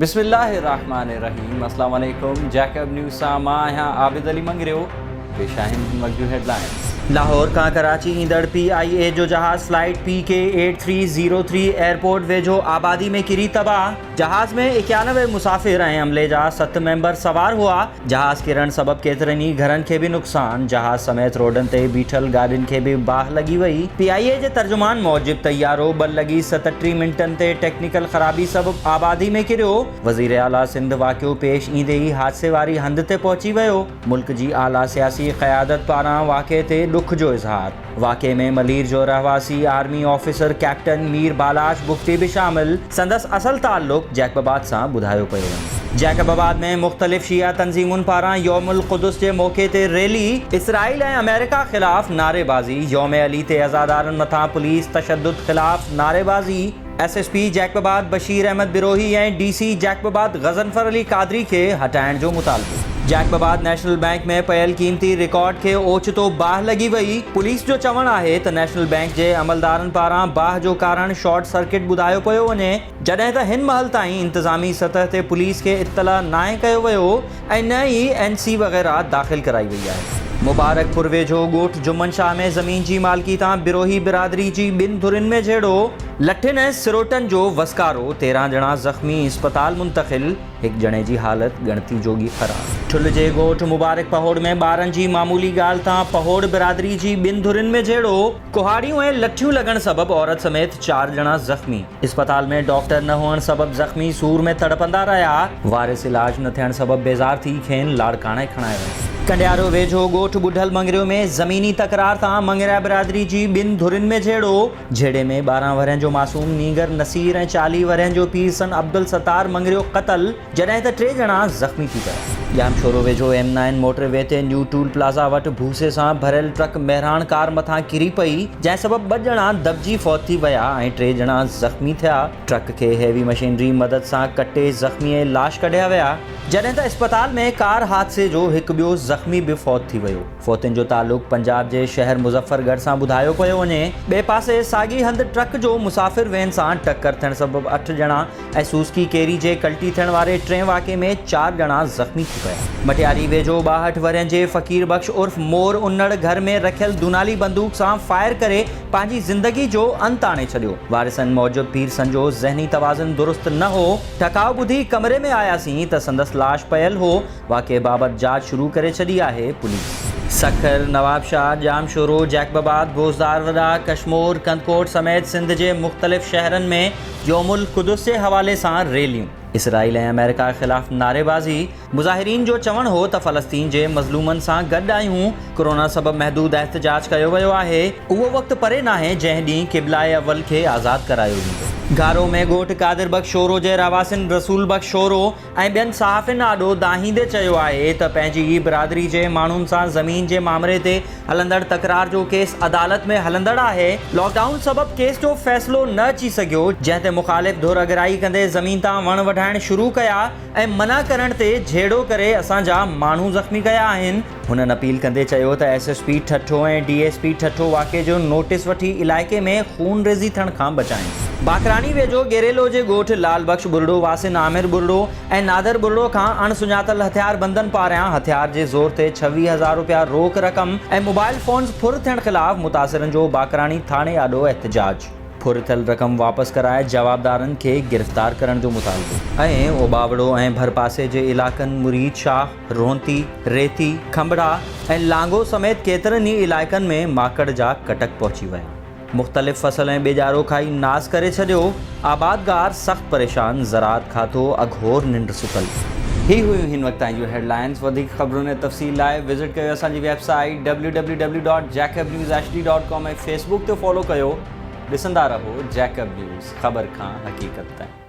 बिस्मिल्लाहिर्रहमानिर्रहीम। अस्सलाम वालेकुम। जैकब न्यूज़ सां मां आहियां आबिद अली मंगरियो। पेश आहिनि मगजू हेडलाइंस। लाहौर का कराची ईंदड़ PIA जो जहाज़ फ्लाइट PK 8303 एयरपोर्ट वेझो आबादी में किरी तबाह। जहाज़ में 91 मुसाफ़िर ऐं अमले जा 7 मेंबर सवार हुआ। जहाज़ किरण सबब केतिरनि ई घरनि खे बि नुक़सान। जहाज़ समेत रोडनि ते बीठल गाॾियुनि खे बि बाह लॻी वई। PIA जे तर्जुमान मौजिब तैयारो 2:37 मिंटनि ते टेक्निकल ख़राबी सबब आबादी में किरियो। वज़ीर आला सिंध वाक़ियो पेश ईंदे ई हादसे वारी हंध ते पहुची वियो। मुल्क जी आला सियासी क़यादत पारां वाक़े ते ॾुख जो इज़हार। वाक़े में मलीर जो रहवासी army officer captain Mir बालाश Bugti भी शामिल। संदसि असल ताल्लुक़ जैकबाबाद सां ॿुधायो पियो वञे। जैकबाबाद में मुख़्तलिफ़ शिया तंज़ीमुनि पारां यौमुल क़ुदुस जे मौक़े ते रैली। इसराइल ऐं अमेरिका ख़िलाफ़ नारेबाज़ी। यौम अली ते अज़ादारनि मथां पुलिस तशद्दुद ख़िलाफ़ नारेबाज़ी। SSP जैकबाबाद बशीर अहमद बिरोही ऐं DC जैकबाबाद गज़नफर अली कादरी खे हटाइण जो मुतालबो। जैकबाबाद नेशनल बैंक में पयल क़ीमती रिकॉर्ड खे ओचितो बाह लॻी वई। पुलिस जो चवणु आहे त नेशनल बैंक जे अमलदारनि पारां बाह जो कारण शॉर्ट सर्किट ॿुधायो पियो वञे, जॾहिं त हिन महिल ताईं इंतिज़ामी सतह ते पुलिस खे इत्तला नाहे कयो वियो ऐं न ई NC वग़ैरह दाख़िल कराई वई आहे। मुबारकपुर वेझो ॻोठ जुम्मन शाह में ज़मीन जी मालिकी तां बिरोही बिरादरी जी 2 धुरियुनि में झेड़ो। लठिन ऐं सिरोटनि जो वसकारो। 13 ॼणा ज़ख़्मी इस्पताल मुंतक़िल। 1 ॼणे जी हालत ॻणती जोगी ख़राब। ठुल जे ॻोठ मुबारक पहोड़ में ॿारनि जी मामूली ॻाल्हि तां पहोड़ बिरादरी जी 2 धुरियुनि में झेड़ो। कुहाड़ियूं ऐं लठियूं लॻण सबब औरत समेत 4 ॼणा ज़ख़्मी। इस्पताल में डॉक्टर न हुअण सबब ज़ख़्मी सूर में तड़पंदा रहिया। वारिस इलाज न थियण सबब बेज़ार थी खेनि लाड़काणे खणाए विया। कंडियारो वेझो ॻोठ ॿुढल मंगरियो में ज़मीनी तकरार तां मंगरिया बिरादरी जी 2 धुरियुनि में झेड़ो। झेड़े में 12 वरहनि जो मासूम नीगर नसीर ऐं 40 वरहनि जो पीरसन अब्दुल सत्तार मंगरियो क़तल, जॾहिं त 3 ॼणा ज़ख़्मी थी पिया। यामशोरो वेझो M9 मोटरवे ते न्यू टूल प्लाज़ा वटि भूसे सां भरियल ट्रक बहिराण कार मथां किरी पई, जंहिं सबब 2 ॼणा दॿिजी फौत थी विया ऐं 3 ॼणा ज़ख़्मी थिया। ट्रक खे हेवी मशीनरी मदद सां कटे ज़ख़्मी ऐं लाश कढिया विया, जॾहिं त इस्पताल में कार हादसे जो हिकु ॿियो ज़ख़्मी बि फौत थी वियो। फौतनि जो ताल्लुक़ पंजाब जे शहर मुज़फ़रगढ़ सां ॿुधायो पियो वञे। ॿिए पासे साॻी हंधि ट्रक जो मुसाफ़िर वैन सां टक्कर थियण सबब 8 ॼणा ऐं सूज़की केरी जे कल्टी थियण वारे 3 वाक़े में 4 ॼणा ज़ख़्मी थी पिया। मटियारी वेझो 62 वरहनि जे फ़क़ीर बख़्श उर्फ़ मोर उन्नड़ घर में रखियल दुनाली बंदूक सां फायर करे पंहिंजी ज़िंदगी जो अंत आणे छॾियो। वारिसनि मौजूद पीरसन जो ज़हनी तवाज़ुन दुरुस्त न हो। ठकाव ॿुधी कमरे में आयासीं त संदसि लाश पयल हो। वाक़े बाबति जांच शुरू करे छॾी आहे पुलिस। सखर, नवाबशाह, जामशोरो, जैकबाबाद, भोज़दार वॾा, कशमोर, कंदकोट समेत सिंध जे मुख़्तलिफ़ शहरनि में यौमुल क़ुदुस जे हवाले सां रैलियूं। इसराइल ऐं अमेरिका ख़िलाफ़ नारेबाज़ी। मुज़ाहिरीन जो चवणु हो त फ़लस्तीन जे मज़लूमनि सां गॾु आहियूं। कोरोना सबब महदूद एहतजाज कयो वियो आहे। उहो वक़्तु परे नाहे जंहिं ॾींहुं क़िबलाए अव्वल खे आज़ादु करायो वेंदो। घारो में ॻोठ कादिर बख़्श शोरो जे रहवासिन रसूल बख़्श शोरो ऐं ॿियनि सहाफ़िन आॾो दाहींदे चयो आहे त पंहिंजी ई बिरादरी जे माण्हुनि सां ज़मीन जे मामले ते हलंदड़ तकरार जो केस अदालत में हलंदड़ आहे। लॉकडाउन सबब केस जो फ़ैसिलो न अची सघियो, जंहिं ते मुख़ालिफ़ धुर अगराई कंदे ज़मीन तां वण वढाइण शुरू कया ऐं मना करण ते झेड़ो करे असांजा माण्हू ज़ख़्मी कया आहिनि। हुननि अपील कंदे चयो त SSP ठठो ऐं DSP ठठो वाक़े जो नोटिस वठी इलाइक़े में खून रेज़ी थियण खां बचाइनि। बाकरानी वेझो गेरेलो जे ॻोठ लाल बख़्श बुरड़ो, वासिन आमिर बुरड़ो ऐं नादर बुरड़ो खां अणसुञातल हथियार बंदनि पारियां हथियार जे ज़ोर ते 26,000 रुपया रोक रक़म ऐं मोबाइल फ़ोन्स फुर थियण ख़िलाफ़ मुतासिरनि जो बाकरानी थाणे आॾो एहतजाज। फुर थियल रक़म वापसि कराए जवाबदारनि खे गिरफ़्तार करण जो मुतालबो। ऐं ओबावड़ो ऐं भरपासे जे इलाइक़नि मुरीद शाह, रोहंती, रेती, खंबड़ा ऐं लांगो समेत केतिरनि ई इलाइक़नि में माकड़ जा कटक पहुची विया। मुख़्तलिफ़ फ़सल ऐं बेजारो खाई नास करे छॾियो। आबादगार सख़्त परेशान, ज़राअत खातो अघोर निंड सुतल। ही हुयूं हिन वक़्त ताईं जो हेडलाइंस। वधीक ख़बरुनि ऐं तफ़सील लाइ विज़िट कयो असांजी वेबसाइट www.jacobnewsht.com ऐं फेसबुक ते फॉलो कयो। ॾिसंदा रहो जैकब न्यूज़, ख़बर खां हक़ीक़त ताईं।